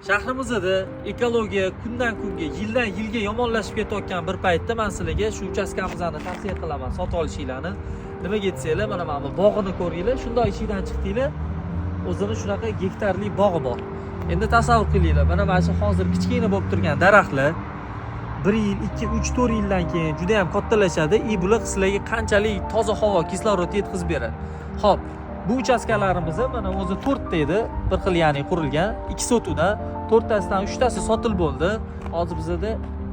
Shahrimizda ekologiya kundan kunga, yildan yilga yomonlashib ketayotgan bir paytda men sizlarga shu uchastkamizni tavsiya qilaman, sotib olishinglarni. Nimaga desanglar, mana bu bog'ini ko'ringlar, shunday ishidan chiqdinglar, o'zini shunaqa gektarli bog'i bor. Endi tasavvur qilinglar, mana shu hozir kichkina bo'lib turgan daraxtlar 1 yil, 2, 3, 4 yildan keyin juda ham kattalashadi. Bular sizlarga qanchalik toza havo, kislorod yetkazib beradi. Xo'p, bu uchastkalarimiz mana o'zi 4 ta edi, bir xil ya'ni qurilgan, 2 sotuvda, 4 tasidan 3 tasi sotilib bo'ldi. Hozir bizda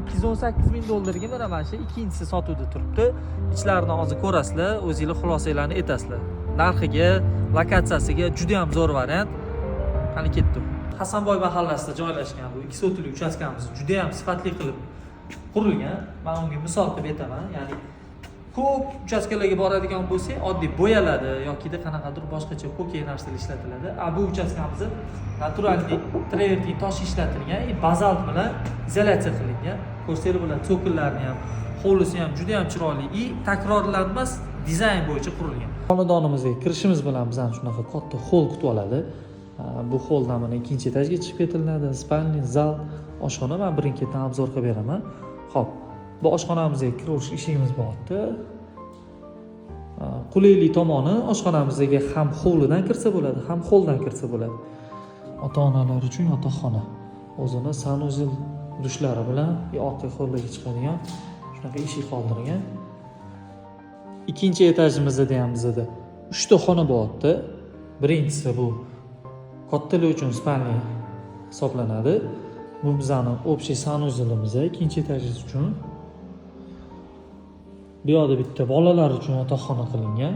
218 ming dollarga mana shu ikkinchisi sotuvda turibdi. Ichlarini hozir ko'rasizlar, o'zingizlar xulosalarni aytasizlar. Narxiga, lokatsiyasiga juda ham zo'r variant. Qani ketdim. Hasanboy mahallasida joylashgan bu 2 sotuvli uchastkamiz juda ham sifatli qilib qurilgan. Men unga misol qilib aytaman. Ya'ni ko'p uchastkalarga boradigan bo'lsak, oddiy bo'yaladi yoki qanaqadir boshqacha xo'key narsalar ishlatiladi. Bu uchastkamiz naturalniy travertin tosh ishlatilgan, bazalt bilan izolyatsiya qilingan. Ko'rsanglar bo'ladi, to'kinlarni ham, hovlisi ham juda ham chiroyli, takrorlanmas dizayn bo'yicha qurilgan. Xonadonimizga kirishimiz bilan bizani shunaqa katta hol kutib oladi. Bu holdan mana ikkinchi etajga chiqib ketiladi, spalni, zal, oshxona. Men birin-ketin obzor qilib beraman. Xo'p, bu oshxonamizga kirish eshigimiz bo'lyapti. Qulaylik tomoni oshxonamizga ham hovlidan kirsa bo'ladi, ham holdan kirsa bo'ladi. Ota-onalar uchun yotoqxona. O'zini sanuzel dushlari bilan orqa hovliga chiqadigan shunaqa eshik qoldirgan. Ikkinchi etajimizda ham bizda 3 ta xona bo'lyapti. Birinchisi bu kattalar uchun spalni hisoblanadi. Bu bizning общий sanuzelimiz, ikkinchi etajimiz uchun. Bu yerda bitta bolalar uchun yotoqxona qilingan.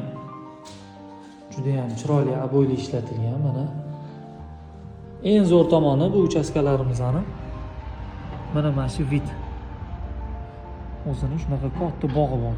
Juda ham chiroyli aboyli ishlatilgan mana. Eng zo'r tomoni bu uchastkalarimizning mana shu vid. O'zini shunaqa katta bog'i bor.